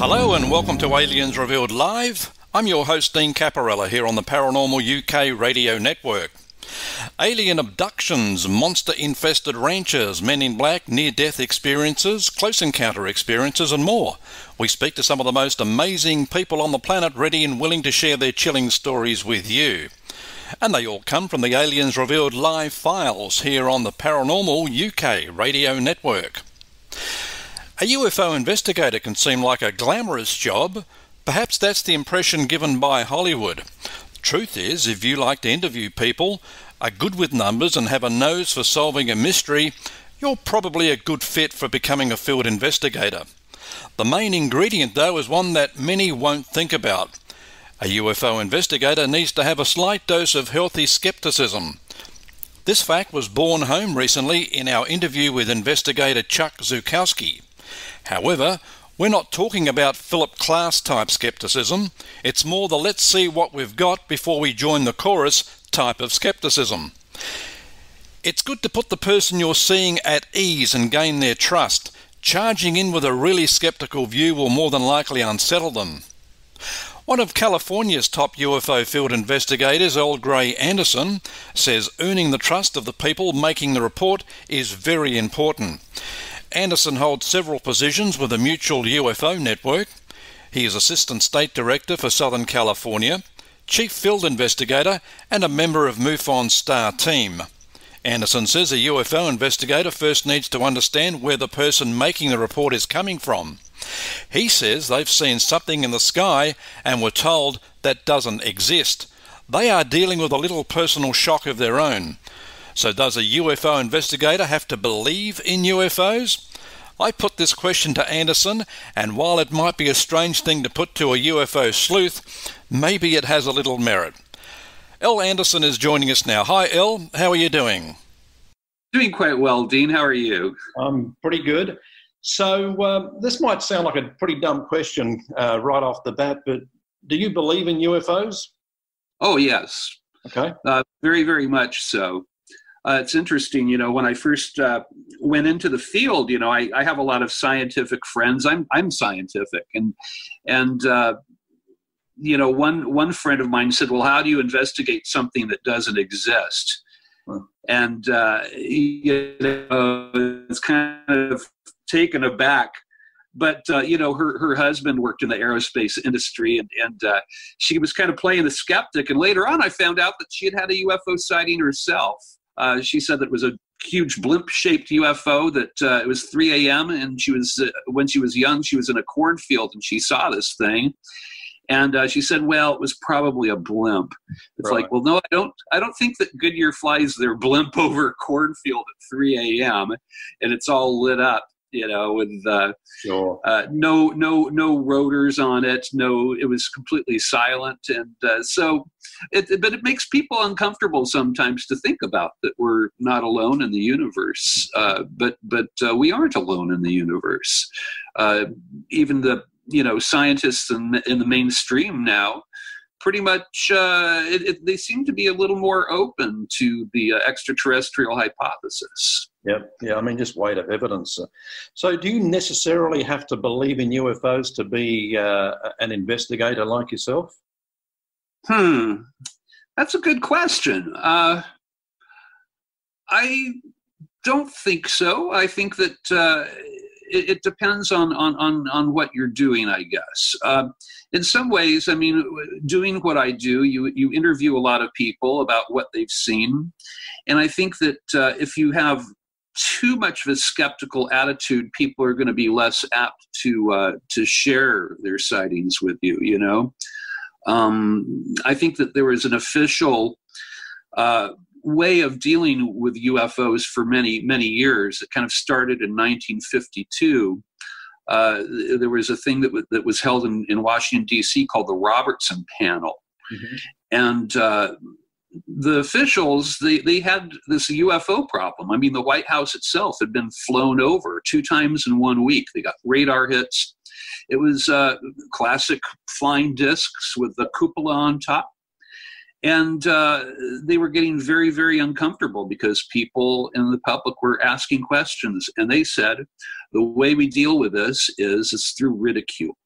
Hello and welcome to Aliens Revealed Live. I'm your host Dean Caparella here on the Paranormal UK radio network. Alien abductions, monster-infested ranches, men in black, near-death experiences, close encounter experiences and more. We speak to some of the most amazing people on the planet ready and willing to share their chilling stories with you. And they all come from the Aliens Revealed Live files here on the Paranormal UK radio network. A UFO investigator can seem like a glamorous job. Perhaps that's the impression given by Hollywood. Truth is, if you like to interview people, are good with numbers and have a nose for solving a mystery, you're probably a good fit for becoming a field investigator. The main ingredient, though, is one that many won't think about. A UFO investigator needs to have a slight dose of healthy skepticism. This fact was borne home recently in our interview with investigator Chuck Zukowski. However, we're not talking about Philip Klass type skepticism. It's more the let's see what we've got before we join the chorus type of skepticism. It's good to put the person you're seeing at ease and gain their trust. Charging in with a really skeptical view will more than likely unsettle them. One of California's top UFO field investigators, Earl Grey Anderson, says earning the trust of the people making the report is very important. Anderson holds several positions with the Mutual UFO Network. He is Assistant State Director for Southern California, Chief Field Investigator and a member of MUFON's STAR team. Anderson says a UFO investigator first needs to understand where the person making the report is coming from. He says they've seen something in the sky and were told that doesn't exist. They are dealing with a little personal shock of their own. So does a UFO investigator have to believe in UFOs? I put this question to Anderson, and while it might be a strange thing to put to a UFO sleuth, maybe it has a little merit. Earl Anderson is joining us now. Hi, Earl. How are you doing? Doing quite well, Dean. How are you? I'm pretty good. So this might sound like a pretty dumb question right off the bat, but do you believe in UFOs? Oh, yes. Okay. Very, very much so. It's interesting, when I first went into the field, I have a lot of scientific friends. I'm scientific, and one friend of mine said, "Well, how do you investigate something that doesn't exist?" Huh. And it's kind of taken aback. But her husband worked in the aerospace industry, and she was kind of playing the skeptic. And later on, I found out that she had a UFO sighting herself. She said that it was a huge blimp-shaped UFO, that it was 3 a.m. and she was when she was young, she was in a cornfield and she saw this thing. And she said, well, it was probably a blimp. It's right. Like, well, no, I don't think that Goodyear flies their blimp over a cornfield at 3 a.m. and it's all lit up, with sure. No rotors on it. No, it was completely silent. And but it makes people uncomfortable sometimes to think about that we're not alone in the universe. But we aren't alone in the universe. Even the scientists in the mainstream now pretty much they seem to be a little more open to the extraterrestrial hypothesis. Yep. Yeah, I mean, just weight of evidence. So do you necessarily have to believe in UFOs to be an investigator like yourself? That's a good question. I don't think so. I think that it depends on what you're doing, I guess. In some ways, I mean, doing what I do, you interview a lot of people about what they've seen. And I think that if you have too much of a skeptical attitude, people are going to be less apt to share their sightings with you, I think that there was an official way of dealing with UFOs for many, many years. It kind of started in 1952. There was a thing that was held in Washington, D.C. called the Robertson Panel. Mm-hmm. And the officials, they had this UFO problem. I mean, the White House itself had been flown over 2 times in 1 week. They got radar hits. It was classic flying discs with the cupola on top. And they were getting very, very uncomfortable because people in the public were asking questions. And they said, the way we deal with this is through ridicule.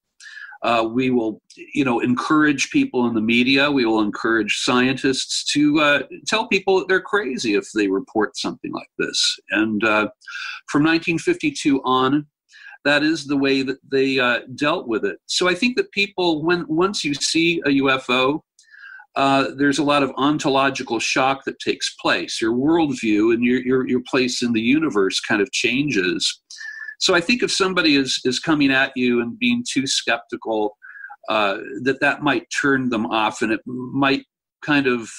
We will, encourage people in the media. We will encourage scientists to tell people that they're crazy if they report something like this. And from 1952 on, that is the way that they dealt with it. So I think that people, once you see a UFO, there's a lot of ontological shock that takes place. Your worldview and your place in the universe kind of changes. So I think if somebody is coming at you and being too skeptical, that might turn them off, and it might kind of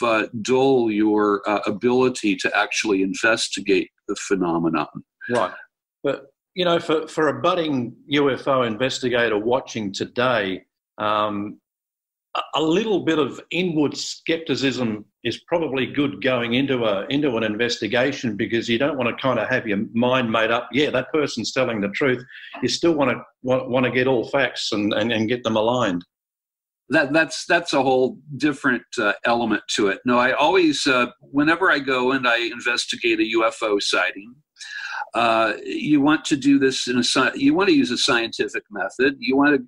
dull your ability to actually investigate the phenomenon. Right. But, for a budding UFO investigator watching today, a little bit of inward skepticism is probably good going into an investigation, because you don't want to kind of have your mind made up. Yeah, that person's telling the truth. You still want to get all facts and get them aligned. That's a whole different element to it. No, I always, whenever I go and I investigate a UFO sighting, you want to do this you want to use a scientific method. You want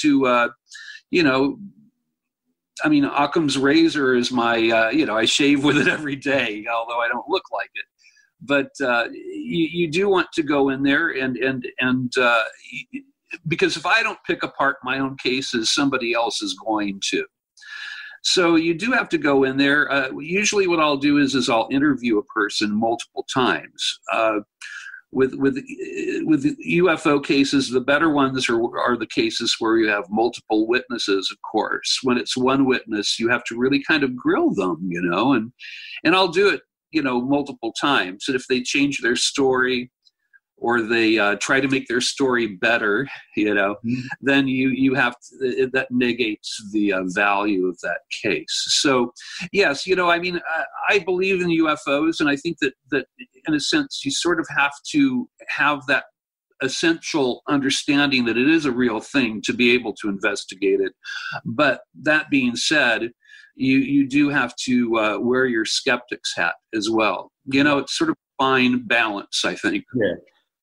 to Occam's razor is my, I shave with it every day, although I don't look like it. But you do want to go in there and because if I don't pick apart my own cases, somebody else is going to. So you do have to go in there. Usually what I'll do is I'll interview a person multiple times. With UFO cases, the better ones are the cases where you have multiple witnesses, of course. When it's one witness, you have to really kind of grill them, and I'll do it, multiple times. And if they change their story or they try to make their story better, then you have to, that negates the value of that case. So, yes, I believe in UFOs, and I think that in a sense you sort of have to have that essential understanding that it is a real thing to be able to investigate it. But that being said, you do have to wear your skeptic's hat as well. It's sort of a fine balance, I think. Yeah.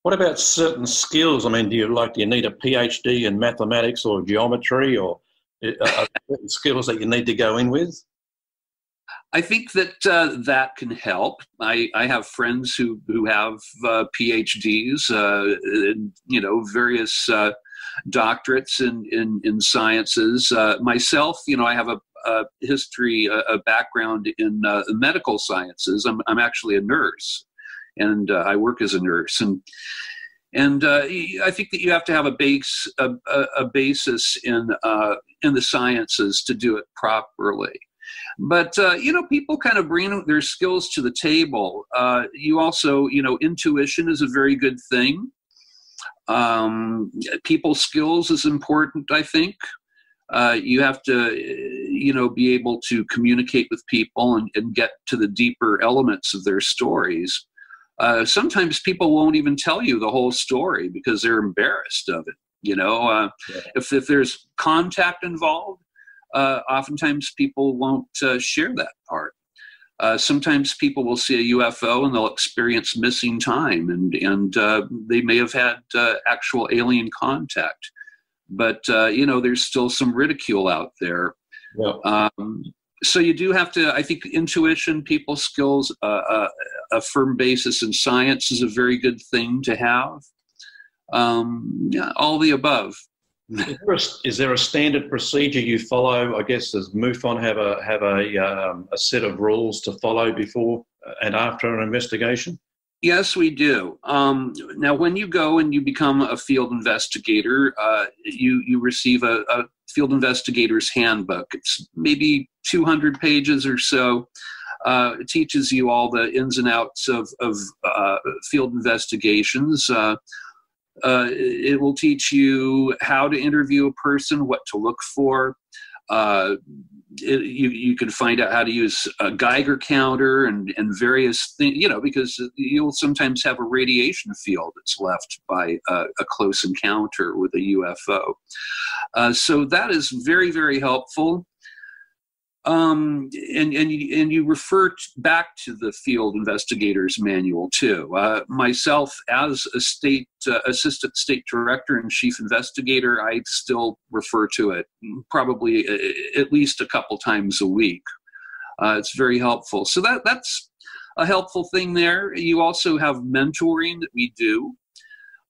What about certain skills? I mean, do you need a PhD in mathematics or geometry, or certain skills that you need to go in with? I think that that can help. I have friends who have PhDs, various doctorates in sciences. Myself, I have a history, a background in the medical sciences. I'm actually a nurse. And I work as a nurse, and I think that you have to have a basis in the sciences to do it properly. But people kind of bring their skills to the table. You also, intuition is a very good thing. People skills is important, I think. You have to, be able to communicate with people and get to the deeper elements of their stories. Sometimes people won't even tell you the whole story because they're embarrassed of it. If there's contact involved, oftentimes people won't share that part. Sometimes people will see a UFO and they'll experience missing time, and they may have had actual alien contact, but there's still some ridicule out there. Yeah. So you do have to, I think, intuition, people skills, a firm basis in science is a very good thing to have. All the above. Is there a standard procedure you follow? I guess does MUFON have a set of rules to follow before and after an investigation? Yes, we do. Now, when you go and you become a field investigator, you receive a field investigator's handbook. It's maybe 200 pages or so. It teaches you all the ins and outs of field investigations. It will teach you how to interview a person, what to look for. You can find out how to use a Geiger counter and various things, because you'll sometimes have a radiation field that's left by a close encounter with a UFO. So that is very, very helpful. you refer back to the field investigator's manual too. Myself, as a state assistant state director and chief investigator, I still refer to it probably at least a couple times a week. It's very helpful. So that's a helpful thing there. You also have mentoring that we do.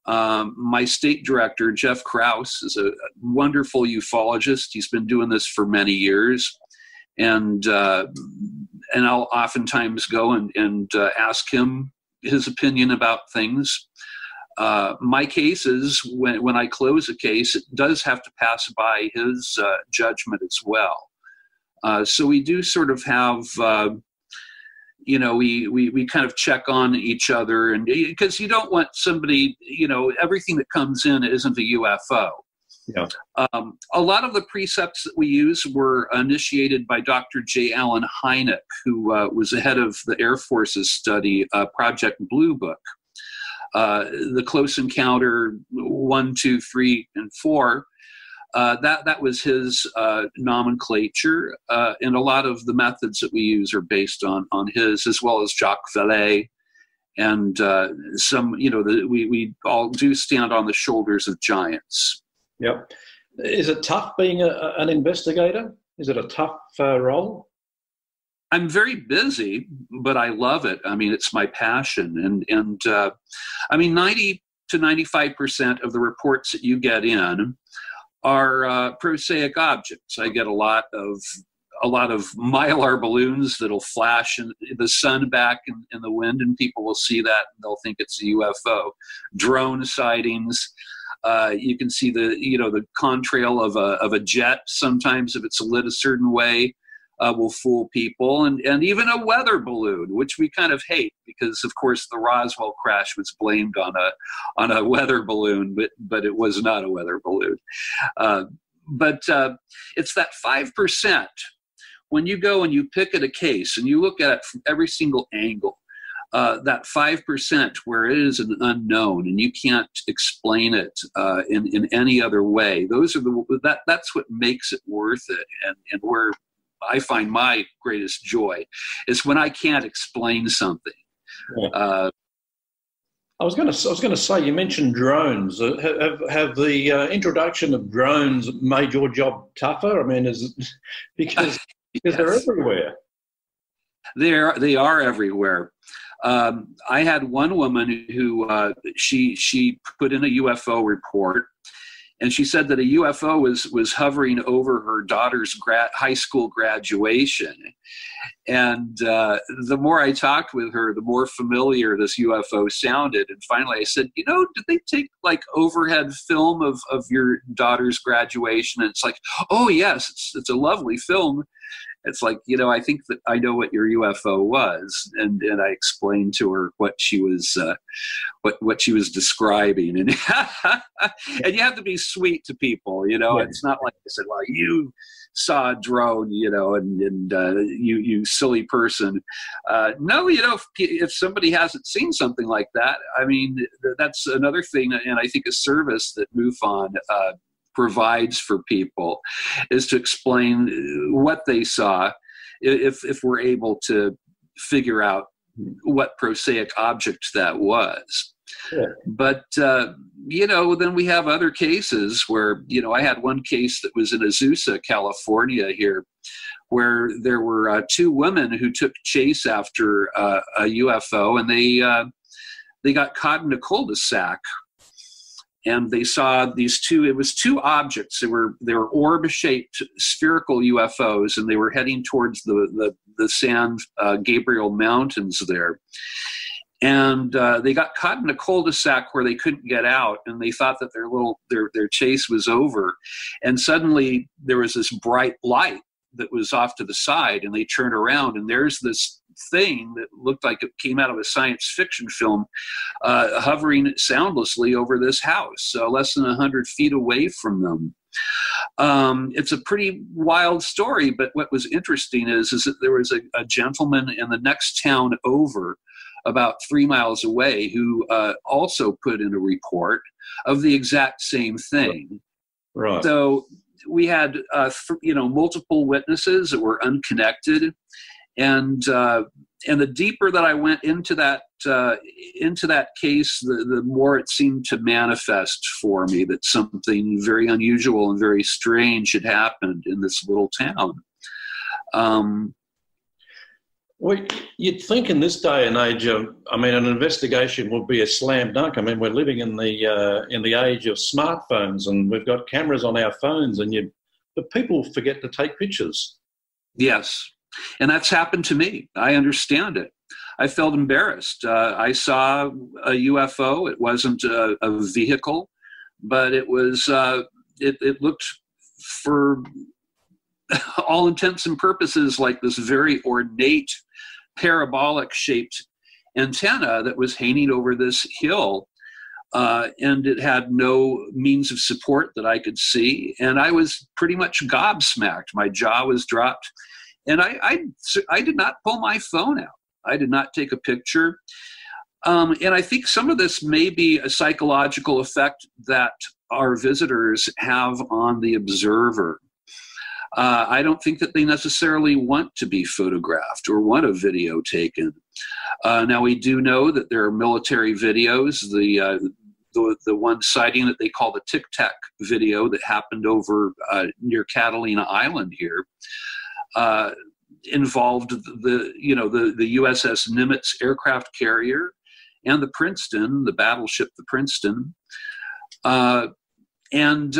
My state director, Jeff Krause, is a wonderful ufologist. He's been doing this for many years. And I'll oftentimes go and ask him his opinion about things. My cases, when I close a case, it does have to pass by his judgment as well. So we do sort of have, we kind of check on each other, and because you don't want somebody, everything that comes in isn't a UFO. Yeah. A lot of the precepts that we use were initiated by Dr. J. Allen Hynek, who was the head of the Air Force's study, Project Blue Book. The Close Encounter 1, 2, 3, and 4, that was his nomenclature, and a lot of the methods that we use are based on his, as well as Jacques Vallée, and some, we all do stand on the shoulders of giants. Yep. Is it tough being an investigator? Is it a tough role? I'm very busy, but I love it. I mean, it's my passion. And 90 to 95% of the reports that you get in are prosaic objects. I get a lot of mylar balloons that'll flash in the sun back in the wind, and people will see that and they'll think it's a UFO. Drone sightings. You can see the contrail of a jet. Sometimes if it's lit a certain way, will fool people, and even a weather balloon, which we kind of hate because, of course, the Roswell crash was blamed on a weather balloon, but it was not a weather balloon. But it's that 5% when you go and you pick at a case and you look at it from every single angle. That 5% where it is an unknown and you can't explain it in any other way. That's what makes it worth it, and where I find my greatest joy is when I can't explain something. Yeah. I was going to say, you mentioned drones. Have the introduction of drones made your job tougher? I mean, because Yes. they're everywhere. They are everywhere. I had one woman who she put in a UFO report, and she said that a UFO was hovering over her daughter's high school graduation. And the more I talked with her, the more familiar this UFO sounded. And finally I said, did they take like overhead film of your daughter's graduation? And it's like, oh yes, it's a lovely film. It's like, I think that I know what your UFO was, and I explained to her what she was describing, and and you have to be sweet to people, Yeah. It's not like I said, well, you saw a drone, and you silly person. No, if somebody hasn't seen something like that, I mean, that's another thing, and I think a service that MUFON provides for people is to explain what they saw, if we're able to figure out what prosaic object that was. Yeah. But then we have other cases where I had one case that was in Azusa, California here, where there were two women who took chase after a UFO, and they got caught in a cul-de-sac. And they saw it was two objects. They were orb-shaped spherical UFOs, and they were heading towards the San Gabriel Mountains there. And they got caught in a cul-de-sac where they couldn't get out, and they thought that their chase was over. And suddenly there was this bright light that was off to the side, and they turned around, and there's this thing that looked like it came out of a science fiction film, hovering soundlessly over this house, less than 100 feet away from them. It's a pretty wild story, but what was interesting is that there was a gentleman in the next town over, about 3 miles away, who also put in a report of the exact same thing. Right. So we had multiple witnesses that were unconnected, and the deeper that I went into that case, the more it seemed to manifest for me that something very unusual and very strange had happened in this little town. Well, you'd think in this day and age, an investigation would be a slam dunk. I mean, we're living in the age of smartphones, and we've got cameras on our phones, but people forget to take pictures. Yes, and that's happened to me. I understand it. I felt embarrassed. I saw a UFO. It wasn't a vehicle, but it was. It looked, for all intents and purposes, like this very ornate parabolic shaped antenna that was hanging over this hill, and it had no means of support that I could see, and I was pretty much gobsmacked. My jaw was dropped, and I did not pull my phone out. I did not take a picture, and I think some of this may be a psychological effect that our visitors have on the observer. I don't think that they necessarily want to be photographed or want a video taken. Now, we do know that there are military videos. The one sighting that they call the Tic Tac video that happened over near Catalina Island here involved the USS Nimitz aircraft carrier and the Princeton, the battleship, the Princeton, and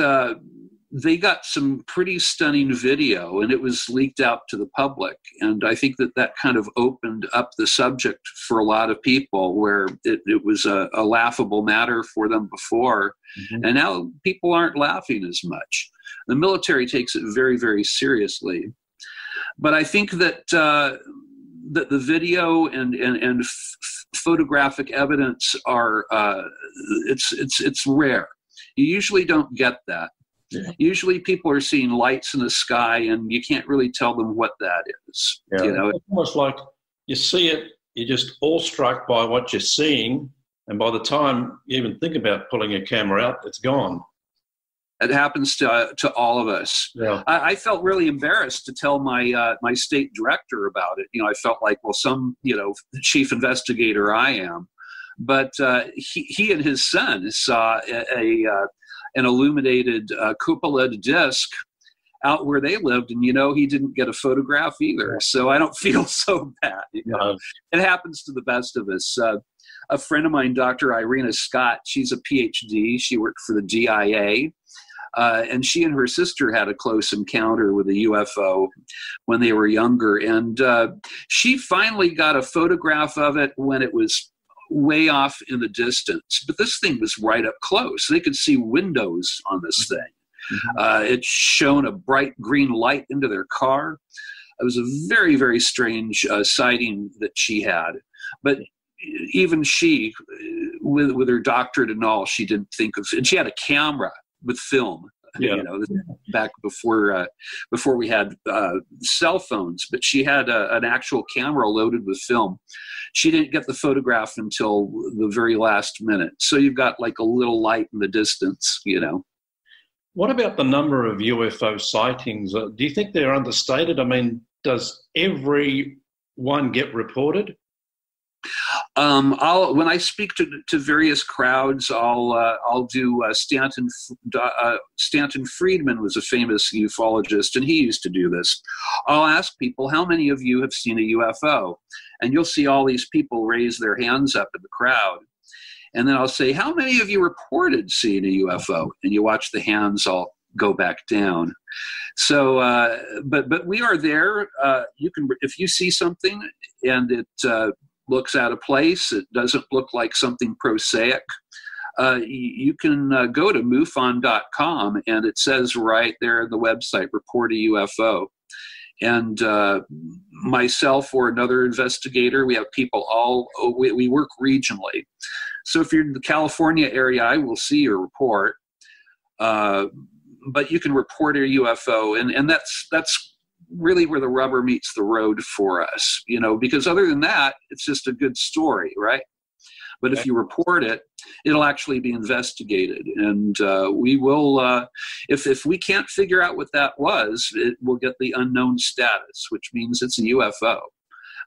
they got some pretty stunning video, and it was leaked out to the public. And I think that kind of opened up the subject for a lot of people, where it was a laughable matter for them before. Mm-hmm. And now people aren't laughing as much. The military takes it very, very seriously. But I think that that the video and photographic evidence are it's rare. You usually don't get that. Yeah. Usually people are seeing lights in the sky, and you can't really tell them what that is. Yeah. It's almost like you see it, you're just awestruck by what you're seeing, and by the time you even think about pulling your camera out, it's gone. It happens to all of us. Yeah. I felt really embarrassed to tell my my state director about it. I felt like, well, some chief investigator I am, but he and his son saw an illuminated cupolaed disc out where they lived, and he didn't get a photograph either. So I don't feel so bad. No. It happens to the best of us. A friend of mine, Dr. Irina Scott, she's a PhD. She worked for the DIA, and she and her sister had a close encounter with a UFO when they were younger. And she finally got a photograph of it when it was way off in the distance, but this thing was right up close. They could see windows on this thing. Mm-hmm. It shone a bright green light into their car. It was a very, very strange sighting that she had. But even she, with her doctorate and all, she didn't think of, and she had a camera with film. Yeah. Back before we had cell phones, but she had an actual camera loaded with film. She didn't get the photograph until the very last minute. So you've got like a little light in the distance, What about the number of UFO sightings? Do you think they're understated? I mean, does every one get reported? When I speak to various crowds, I'll do Stanton Friedman was a famous ufologist, and he used to do this. I'll ask people, how many of you have seen a UFO? And you'll see all these people raise their hands up in the crowd. And then I'll say, how many of you reported seeing a UFO? And you watch the hands all go back down. So, but we are there. You can, if you see something and it looks out of place, it doesn't look like something prosaic, you can go to MUFON.com, and it says right there on the website, report a UFO. And myself or another investigator, we have people we work regionally. So if you're in the California area, I will see your report. But you can report a UFO, and that's really where the rubber meets the road for us, because other than that, it's just a good story, right? But if you report it, it'll actually be investigated. And we will, if we can't figure out what that was, it will get the unknown status, which means it's a UFO.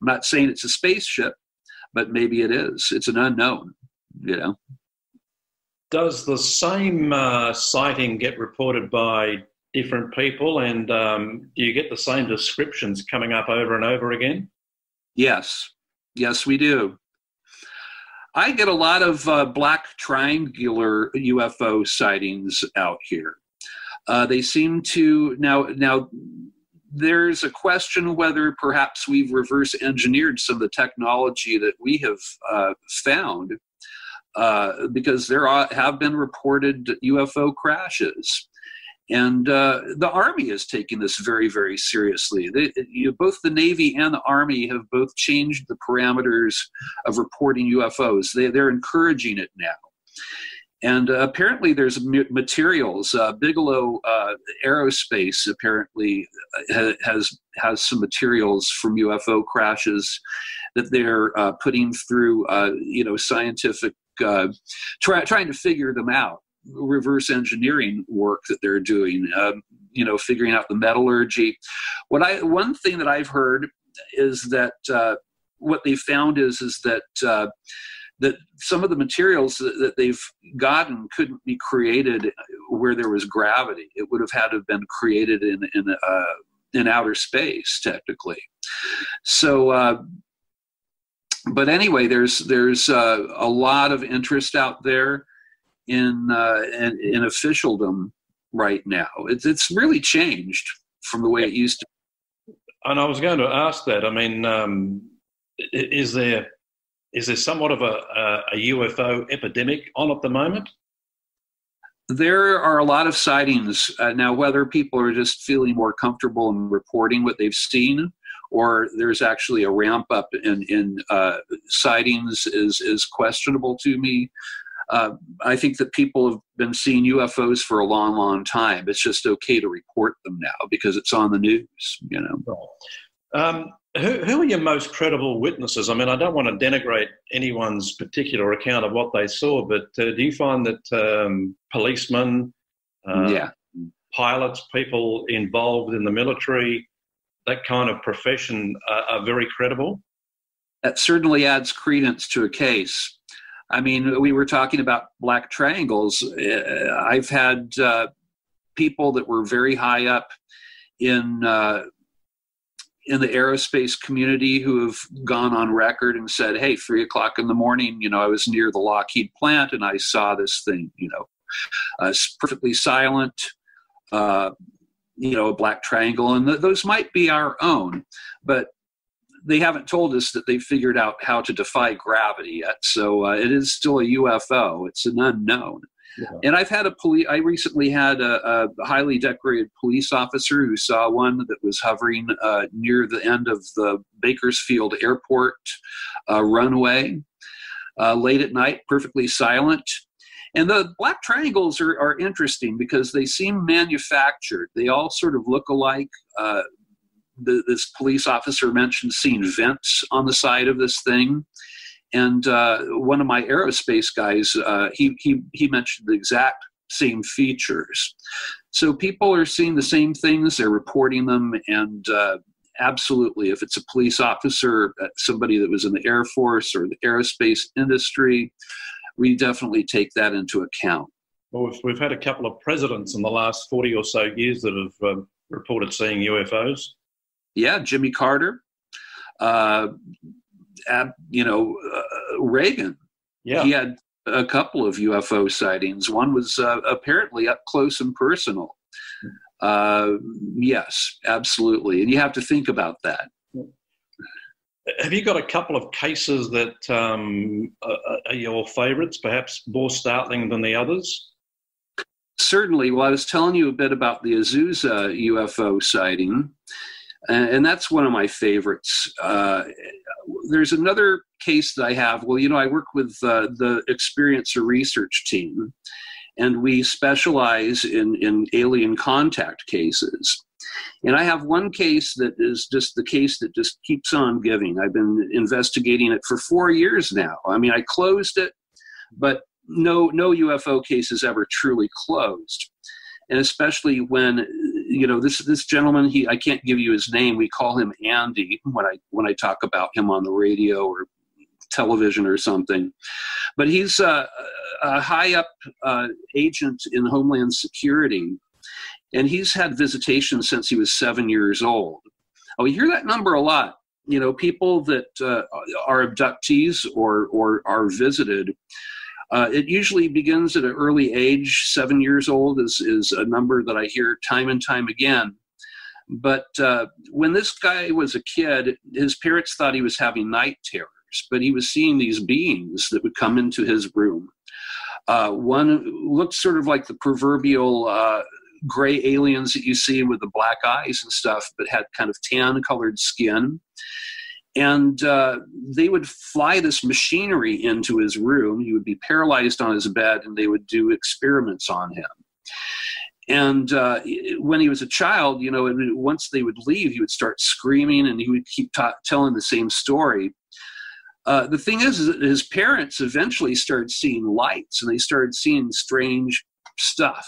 I'm not saying it's a spaceship, but maybe it is. It's an unknown, you know. Does the same sighting get reported by different people, and do you get the same descriptions coming up over and over again? Yes. Yes, we do. I get a lot of black triangular UFO sightings out here. They seem to, now there's a question whether perhaps we've reverse engineered some of the technology that we have found, because there have been reported UFO crashes. And the Army is taking this very, very seriously. Both the Navy and the Army have both changed the parameters of reporting UFOs. They're encouraging it now. And apparently there's materials. Bigelow Aerospace apparently has some materials from UFO crashes that they're putting through, scientific, trying to figure them out. Reverse engineering work that they're doing, figuring out the metallurgy. One thing that I've heard is that what they found is that that some of the materials that they've gotten couldn't be created where there was gravity. It would have had to have been created in outer space, technically. So, but anyway, there's a lot of interest out there in officialdom right now. It's really changed from the way it used to. And I was going to ask that. I mean, is there somewhat of a UFO epidemic on at the moment? There are a lot of sightings now. Whether people are just feeling more comfortable in reporting what they've seen, or there's actually a ramp up in sightings is questionable to me. I think that people have been seeing UFOs for a long, long time. It's just okay to report them now because it's on the news, you know. Who are your most credible witnesses? I mean, I don't want to denigrate anyone's particular account of what they saw, but do you find that policemen, pilots, people involved in the military, that kind of profession are very credible? That certainly adds credence to a case. I mean, we were talking about black triangles. I've had people that were very high up in the aerospace community who have gone on record and said, hey, 3 o'clock in the morning, I was near the Lockheed plant and I saw this thing, it's perfectly silent, a black triangle. And those might be our own, but they haven't told us that they figured out how to defy gravity yet. So it is still a UFO. It's an unknown. Yeah. And I recently had a highly decorated police officer who saw one that was hovering near the end of the Bakersfield Airport runway late at night, perfectly silent. And the black triangles are interesting because they seem manufactured. They all sort of look alike. This police officer mentioned seeing vents on the side of this thing. And one of my aerospace guys, he mentioned the exact same features. So people are seeing the same things, they're reporting them, and absolutely, if it's a police officer, somebody that was in the Air Force or the aerospace industry, we definitely take that into account. Well, we've had a couple of presidents in the last 40 or so years that have reported seeing UFOs. Yeah, Jimmy Carter, Reagan. Yeah, he had a couple of UFO sightings. One was apparently up close and personal. Yes, absolutely. And you have to think about that. Have you got a couple of cases that are your favorites, perhaps more startling than the others? Certainly. Well, I was telling you a bit about the Azusa UFO sighting. And that's one of my favorites. There's another case that I have. Well, I work with the Experiencer research team. and we specialize in alien contact cases. And I have one case that is just the case that just keeps on giving. I've been investigating it for 4 years now. I mean, I closed it, but no UFO case is ever truly closed. And especially when, this gentleman, I can't give you his name. We call him Andy when I talk about him on the radio or television or something. But he's a high up agent in Homeland Security, and he's had visitation since he was 7 years old. Oh, we hear that number a lot. People that are abductees or are visited. It usually begins at an early age. 7 years old is a number that I hear time and time again. But when this guy was a kid, his parents thought he was having night terrors, but he was seeing these beings that would come into his room. One looked sort of like the proverbial gray aliens that you see with the black eyes and stuff, but had kind of tan-colored skin. And they would fly this machinery into his room. He would be paralyzed on his bed, and they would do experiments on him. And when he was a child, once they would leave, he would start screaming, and he would keep telling the same story. The thing is that his parents eventually started seeing lights, and they started seeing strange stuff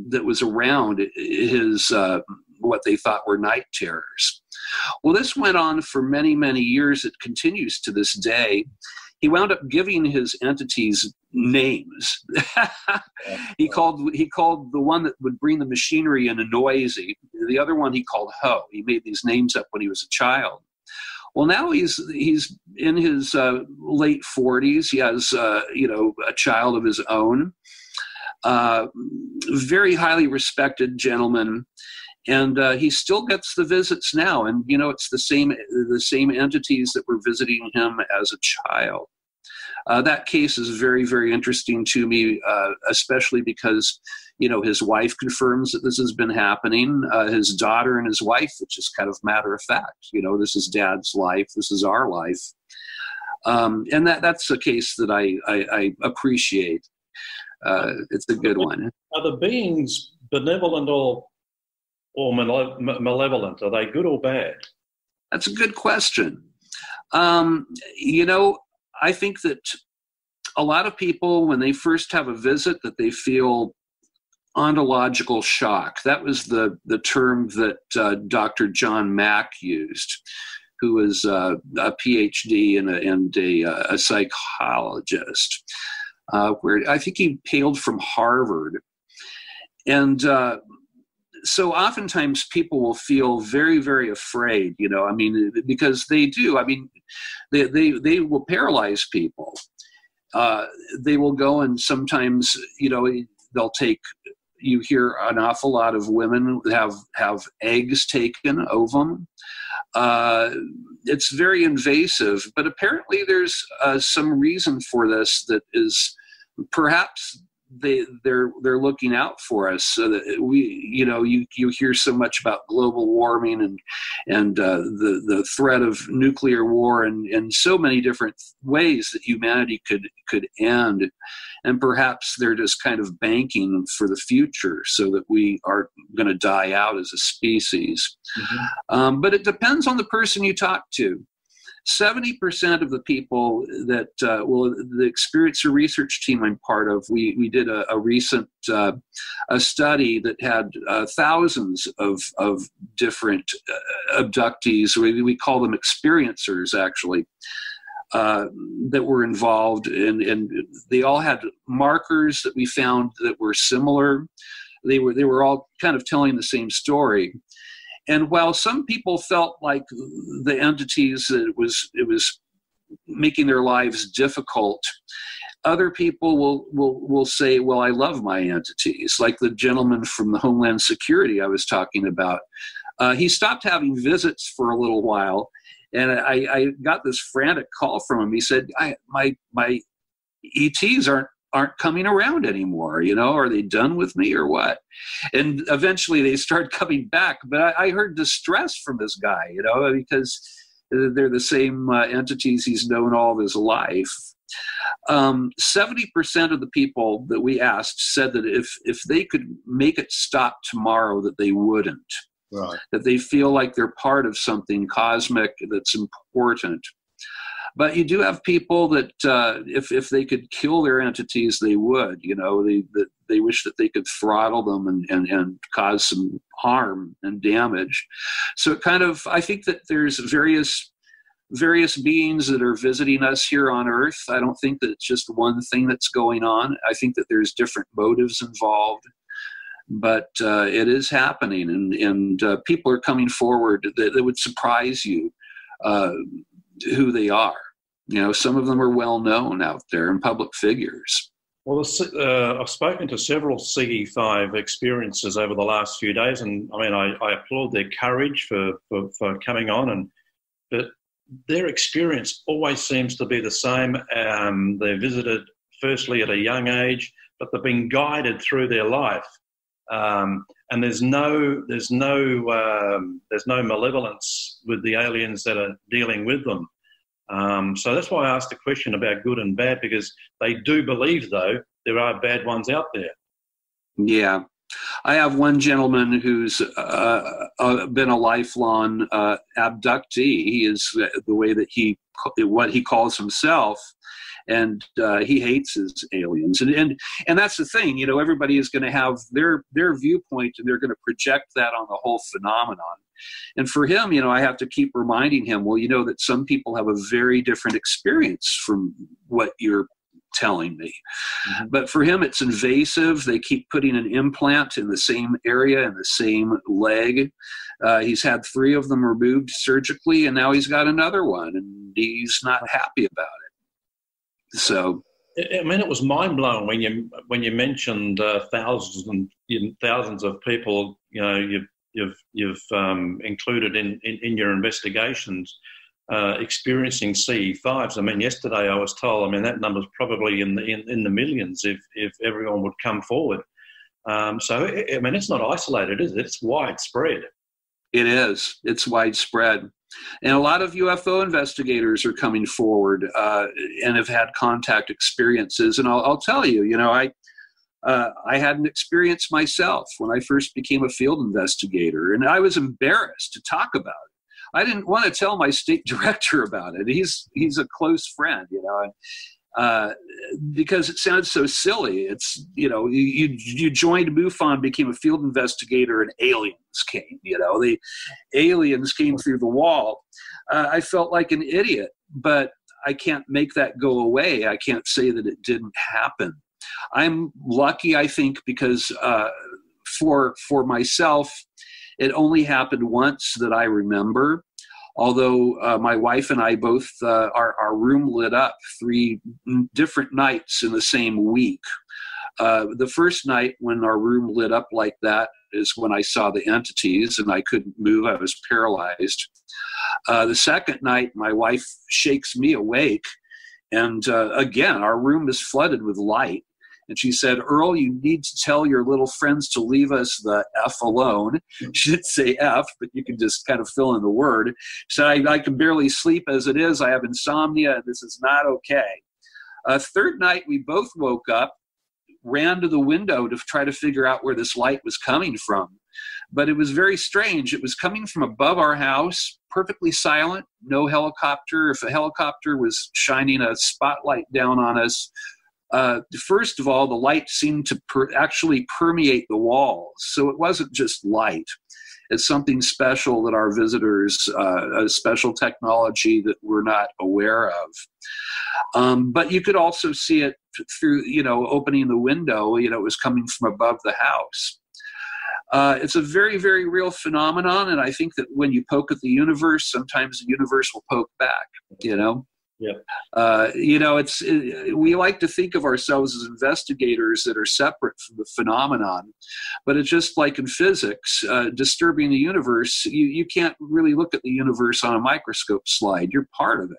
that was around his what they thought were night terrors. Well, this went on for many, many years. It continues to this day. He wound up giving his entities names. He called the one that would bring the machinery in a Noisy. The other one he called Ho. He made these names up when he was a child. Well, now he's in his late 40s. He has a child of his own. Very highly respected gentleman. And he still gets the visits now, and it's the same entities that were visiting him as a child. That case is very, very interesting to me, especially because his wife confirms that this has been happening. His daughter and his wife, which is kind of matter of fact. This is Dad's life. This is our life, and that's a case that I appreciate. It's a good one. Are the beings benevolent or malevolent? Are they good or bad? That's a good question. I think that a lot of people, when they first have a visit, that they feel ontological shock. That was the term that Dr. John Mack used, who was a PhD and a psychologist, where I think he hailed from Harvard. And so oftentimes people will feel very, very afraid, because they do. They will paralyze people. They will go and sometimes, they'll take, you hear an awful lot of women have eggs taken, ovum. It's very invasive, but apparently there's some reason for this that is perhaps they're looking out for us, so that you hear so much about global warming and the threat of nuclear war and so many different ways that humanity could end, and perhaps they're just kind of banking for the future so that we are going to die out as a species. Mm-hmm. But it depends on the person you talk to. 70% of the people that, the Experiencer research team I'm part of, we did a recent a study that had thousands of different abductees, we call them experiencers actually, that were involved, and they all had markers that we found that were similar. They were all kind of telling the same story. And while some people felt like the entities, it was making their lives difficult, other people will say, well, I love my entities. Like the gentleman from the Homeland Security I was talking about. He stopped having visits for a little while, and I got this frantic call from him. He said, my ETs aren't coming around anymore, are they done with me or what? And eventually they start coming back. But I heard distress from this guy, because they're the same entities he's known all of his life. 70% of the people that we asked said that if they could make it stop tomorrow, that they wouldn't. Right. That they feel like they're part of something cosmic that's important. But you do have people that if they could kill their entities, they would. You know, they wish that they could throttle them and cause some harm and damage. So it kind of, I think that there's various beings that are visiting us here on Earth. I don't think that it's just one thing that's going on. I think that there's different motives involved. But it is happening, and people are coming forward that would surprise you who they are. You know, some of them are well known out there and public figures. Well, I've spoken to several CE5 experiences over the last few days, and I mean, I applaud their courage for coming on, but their experience always seems to be the same. They're visited firstly at a young age, but they've been guided through their life. And there's no malevolence with the aliens that are dealing with them. So that's why I asked the question about good and bad, because they do believe, though, there are bad ones out there. Yeah. I have one gentleman who's been a lifelong abductee. He is the way that what he calls himself. And he hates his aliens, and that's the thing. You know, everybody is going to have their viewpoint, and they're going to project that on the whole phenomenon. And for him, you know, I have to keep reminding him, well, you know, that some people have a very different experience from what you're telling me. Mm-hmm. But for him, it's invasive. They keep putting an implant in the same area, in the same leg. He's had 3 of them removed surgically, and now he's got another one, and he's not happy about it. So, I mean, it was mind blowing when you mentioned thousands and thousands of people. You know, you've included in your investigations experiencing CE5s. I mean, yesterday I was told. I mean, that number's probably in the millions if everyone would come forward. So, I mean, it's not isolated, is it? It's widespread. It is. It's widespread. And a lot of UFO investigators are coming forward and have had contact experiences. And I'll tell you, you know, I had an experience myself when I first became a field investigator, and I was embarrassed to talk about it. I didn't want to tell my state director about it. He's a close friend, you know, because it sounds so silly. It's, you know, you joined MUFON, became a field investigator, and aliens came. You know, the aliens came through the wall. I felt like an idiot, but I can't make that go away. I can't say that it didn't happen. I'm lucky, I think, because for myself, it only happened once that I remember. Although my wife and I both, our room lit up 3 different nights in the same week. The first night when our room lit up like that is when I saw the entities, and I couldn't move. I was paralyzed. The second night, my wife shakes me awake, and again, our room is flooded with light. And she said, "Earl, you need to tell your little friends to leave us the F alone." She didn't say F, but you can just kind of fill in the word. So I can barely sleep as it is. I have insomnia, and this is not okay. Third night, we both woke up, ran to the window to try to figure out where this light was coming from. But it was very strange. It was coming from above our house, perfectly silent, no helicopter. If a helicopter was shining a spotlight down on us, first of all, the light seemed to actually permeate the walls. So it wasn't just light. It's something special that our visitors, a special technology that we're not aware of. But you could also see it through, you know, opening the window, you know, it was coming from above the house. It's a very, very real phenomenon. And I think that when you poke at the universe, sometimes the universe will poke back, you know? Yeah. You know, we like to think of ourselves as investigators that are separate from the phenomenon, but it's just like in physics, disturbing the universe. You can't really look at the universe on a microscope slide. You're part of it.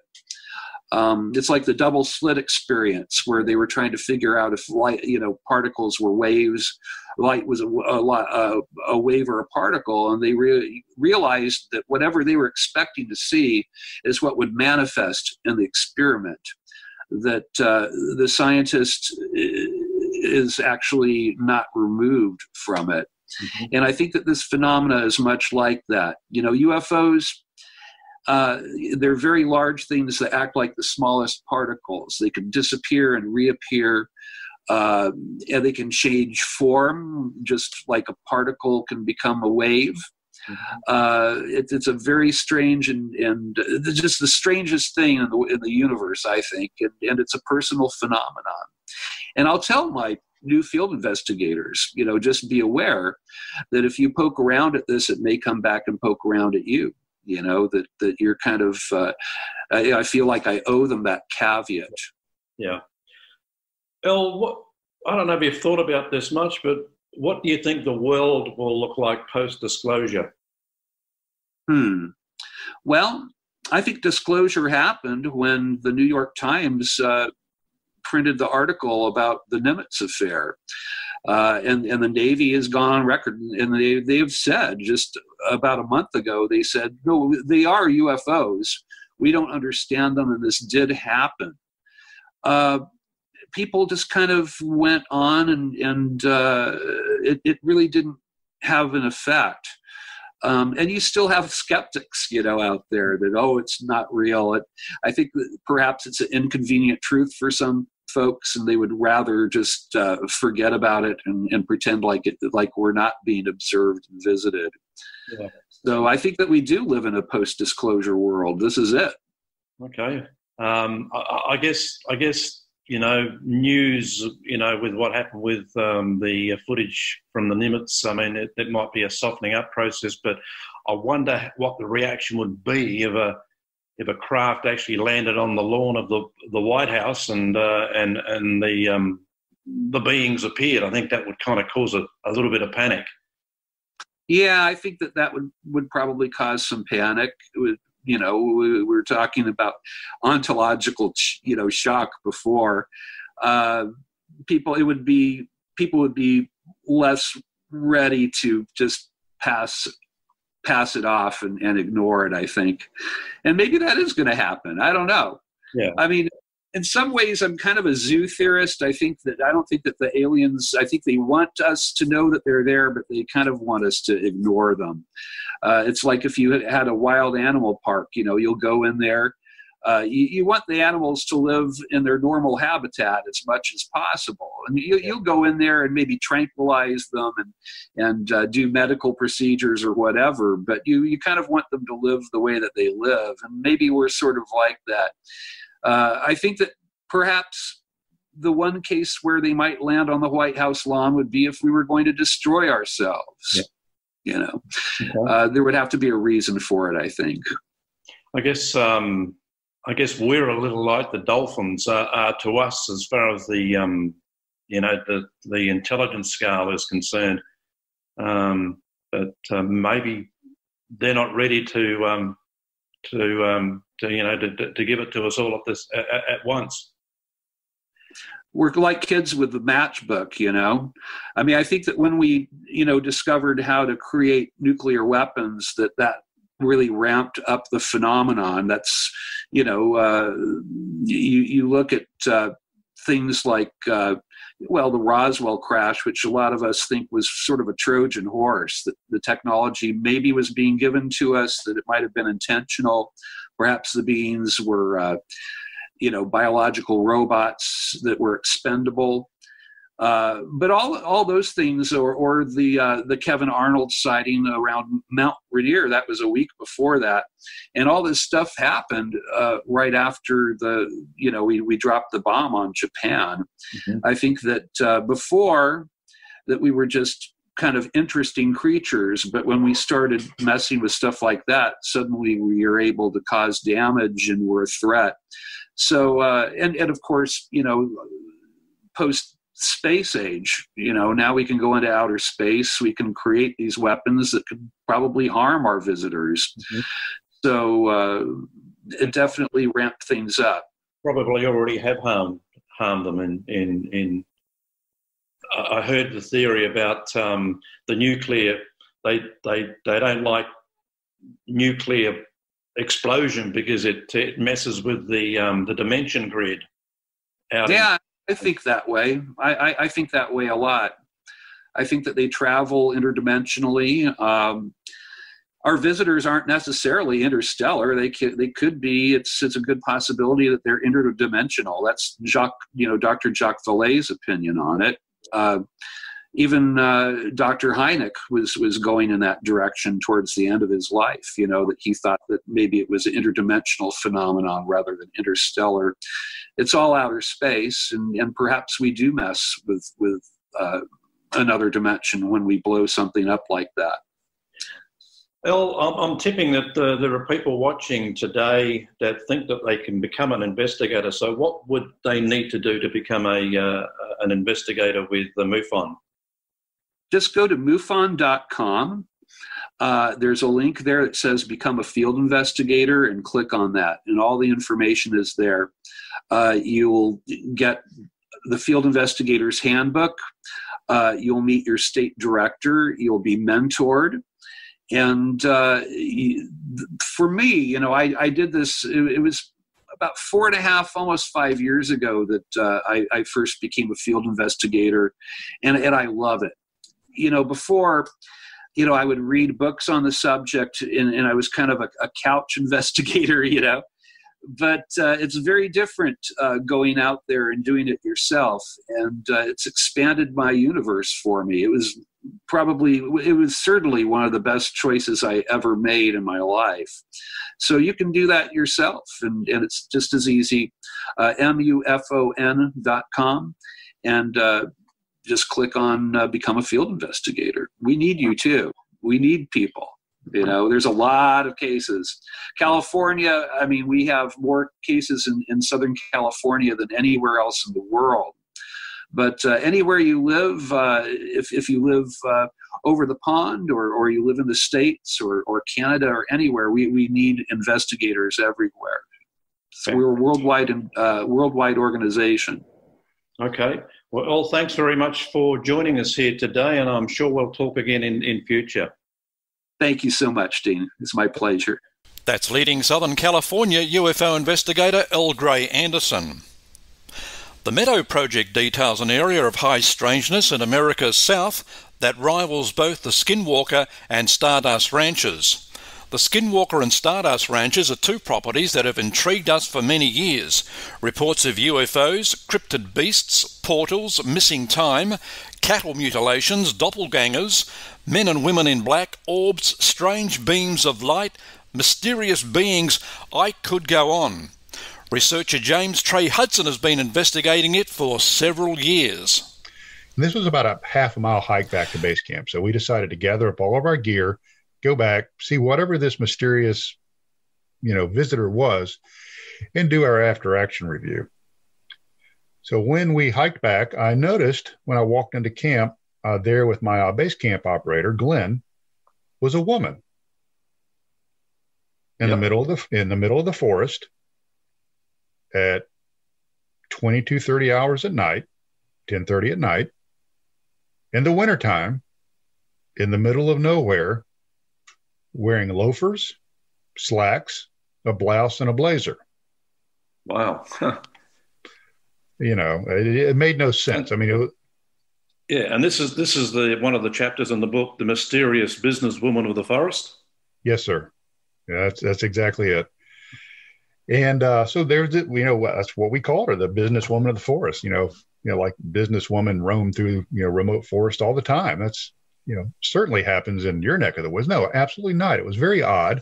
It's like the double slit experience, where they were trying to figure out if light, you know, particles were waves, light was a wave or a particle, and they realized that whatever they were expecting to see is what would manifest in the experiment. that the scientist is actually not removed from it. Mm-hmm. And I think that this phenomena is much like that. You know, UFOs, they're very large things that act like the smallest particles. They can disappear and reappear, and they can change form, just like a particle can become a wave. It's a very strange and just the strangest thing in the universe, I think, and it's a personal phenomenon. And I'll tell my new field investigators, you know, just be aware that if you poke around at this, it may come back and poke around at you. You know, that you're kind of, I feel like I owe them that caveat. Yeah. Earl, I don't know if you've thought about this much, but what do you think the world will look like post-disclosure? Well, I think disclosure happened when the New York Times printed the article about the Nimitz affair. And the Navy has gone on record, and they've said just about a month ago, they said, no, they are UFOs. We don't understand them, and this did happen. People just kind of went on, and it really didn't have an effect. And you still have skeptics, you know, out there that, oh, it's not real. I think that perhaps it's an inconvenient truth for some folks, and they would rather just forget about it and pretend like we're not being observed and visited. Yeah. So I think that we do live in a post-disclosure world. This is it. Okay. I guess you know, news, you know, with what happened with the footage from the Nimitz, I mean, it might be a softening up process, but I wonder what the reaction would be if a craft actually landed on the lawn of the White House and the beings appeared. I think that would kind of cause a little bit of panic. Yeah, I think that would probably cause some panic. It would, you know, we were talking about ontological, you know, shock before. People would be less ready to just pass it off and ignore it, I think. And maybe that is going to happen. I don't know. Yeah. I mean, in some ways, I'm kind of a zoo theorist. I don't think that the aliens, I think they want us to know that they're there, but they kind of want us to ignore them. It's like if you had a wild animal park, you know, you'll go in there. You want the animals to live in their normal habitat as much as possible. And you'll go in there and maybe tranquilize them and do medical procedures or whatever, but you kind of want them to live the way that they live. And maybe we're sort of like that. I think that perhaps the one case where they might land on the White House lawn would be if we were going to destroy ourselves. Yeah. You know, okay. There would have to be a reason for it, I think. I guess we're a little like the dolphins are to us as far as the you know, the intelligence scale is concerned. But maybe they're not ready to you know, to give it to us all at once. We're like kids with the matchbook, you know. I mean, I think that when we, you know, discovered how to create nuclear weapons, that really ramped up the phenomenon. That's, you know, you look at things like, well, the Roswell crash, which a lot of us think was sort of a Trojan horse, that the technology maybe was being given to us, that it might have been intentional. Perhaps the beings were, you know, biological robots that were expendable. But all those things, or the Kevin Arnold sighting around Mount Rainier, that was a week before that, and all this stuff happened right after we dropped the bomb on Japan. Mm-hmm. I think that before that we were just kind of interesting creatures, but when we started messing with stuff like that, suddenly we are able to cause damage and we're a threat. So and of course, you know, post space age, you know, now we can go into outer space, we can create these weapons that could probably harm our visitors. Mm-hmm. So it definitely ramped things up. Probably already have harmed them in I heard the theory about the nuclear, they don't like nuclear explosion because it messes with the dimension grid. out. Yeah, I think that way. I think that way a lot. I think that they travel interdimensionally. Our visitors aren't necessarily interstellar. They could be. It's a good possibility that they're interdimensional. That's Dr. Jacques Vallée's opinion on it. Even Dr. Hynek was going in that direction towards the end of his life. That he thought that maybe it was an interdimensional phenomenon rather than interstellar. It's all outer space, and perhaps we do mess with another dimension when we blow something up like that. Well, I'm tipping that there are people watching today that think that they can become an investigator. So what would they need to do to become an investigator with the MUFON? Just go to MUFON.com. There's a link there that says Become a Field Investigator, and click on that. And all the information is there. You'll get the Field Investigator's Handbook. You'll meet your state director. You'll be mentored. And for me, I did this. It was about 4.5, almost 5 years ago that I first became a field investigator, and I love it. Before, I would read books on the subject, and I was kind of a couch investigator, But it's very different going out there and doing it yourself, and it's expanded my universe for me. It was certainly one of the best choices I ever made in my life. So you can do that yourself, and it's just as easy. MUFON.com, and just click on Become a Field Investigator. We need you too. We need people. There's a lot of cases. California, we have more cases in Southern California than anywhere else in the world. But anywhere you live, if you live over the pond, or you live in the States or Canada or anywhere, we need investigators everywhere. So we're a worldwide organization. Okay. Well, thanks very much for joining us here today, and I'm sure we'll talk again in future. Thank you so much, Dean. It's my pleasure. That's leading Southern California UFO investigator Earl Grey Anderson. The Meadow Project details an area of high strangeness in America's South that rivals both the Skinwalker and Stardust Ranches. The Skinwalker and Stardust Ranches are two properties that have intrigued us for many years. Reports of UFOs, cryptid beasts, portals, missing time, cattle mutilations, doppelgangers, men and women in black, orbs, strange beams of light, mysterious beings. I could go on. Researcher James Trey Hudson has been investigating it for several years. This was about a half-a-mile hike back to base camp, so we decided to gather up all of our gear, go back, see whatever this mysterious, visitor was, and do our after-action review. So when we hiked back, I noticed when I walked into camp there with my base camp operator, Glenn, was a woman in the middle of the forest at 22:30 hours at night, 10:30 at night, in the wintertime, in the middle of nowhere, wearing loafers, slacks, a blouse, and a blazer. Wow. It made no sense. And this is one of the chapters in the book, The Mysterious Businesswoman of the Forest. Yes, sir. Yeah, that's exactly it. And so there's that's what we call her, the businesswoman of the forest. Like businesswomen roam through remote forest all the time. That's certainly happens in your neck of the woods. No, absolutely not. It was very odd.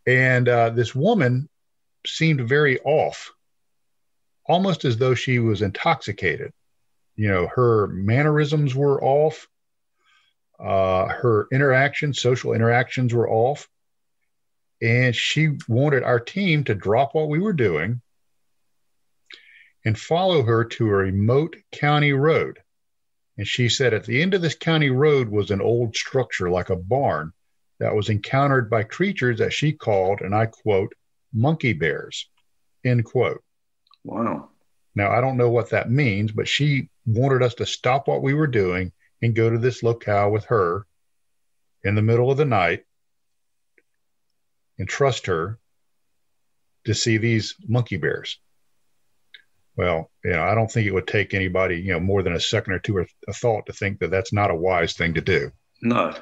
And this woman seemed very off, almost as though she was intoxicated. Her mannerisms were off. Her social interactions were off. And she wanted our team to drop what we were doing and follow her to a remote county road. And she said at the end of this county road was an old structure like a barn that was encountered by creatures that she called, and I quote, monkey bears, end quote. Wow. Now, I don't know what that means, but she wanted us to stop what we were doing and go to this locale with her in the middle of the night and trust her to see these monkey bears. Well, I don't think it would take anybody, more than a second or two of a thought to think that that's not a wise thing to do. No.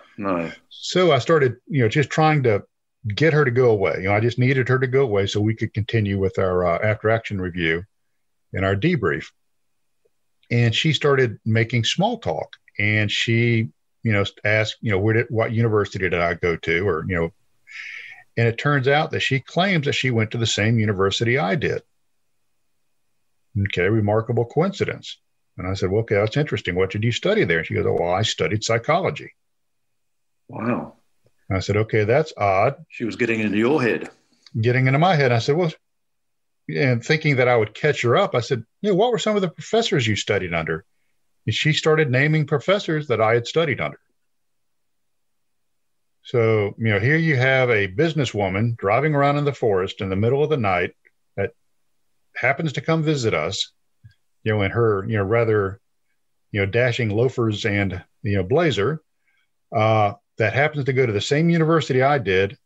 So I started, just trying to get her to go away. I just needed her to go away so we could continue with our after action review and our debrief. And she started making small talk, and she, asked, what university did I go to, or, and it turns out that she claims that she went to the same university I did. Okay, remarkable coincidence. And I said, well, okay, that's interesting. What did you study there? And she goes, oh, well, I studied psychology. Wow. And I said, okay, that's odd. She was getting into your head. Getting into my head. I said, well, and thinking that I would catch her up, I said, what were some of the professors you studied under? And she started naming professors that I had studied under. So, here you have a businesswoman driving around in the forest in the middle of the night that happens to come visit us, in her, rather, dashing loafers and, blazer, that happens to go to the same university I did,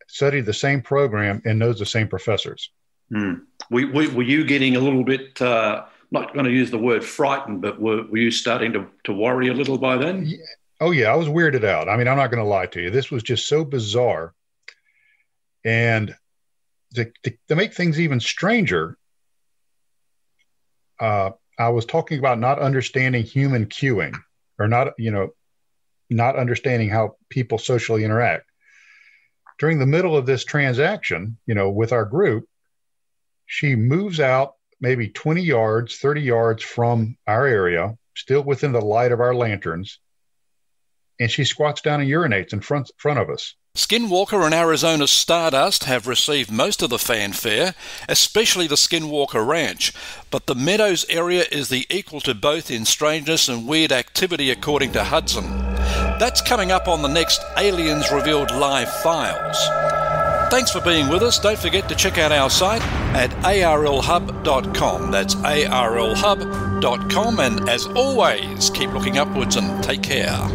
studied the same program, and knows the same professors. Were you getting a little bit, not going to use the word frightened, but were you starting to worry a little by then? Yeah. Oh, yeah, I was weirded out. I mean, I'm not going to lie to you. This was just so bizarre. And to make things even stranger, I was talking about not understanding human cueing, or not understanding how people socially interact. During the middle of this transaction, with our group, she moves out maybe 20 yards, 30 yards from our area, still within the light of our lanterns, and she squats down and urinates in front of us. Skinwalker and Arizona Stardust have received most of the fanfare, especially the Skinwalker Ranch, but the Meadows area is the equal to both in strangeness and weird activity, according to Hudson. That's coming up on the next Aliens Revealed Live Files. Thanks for being with us. Don't forget to check out our site at arlhub.com. That's arlhub.com. And as always, keep looking upwards and take care.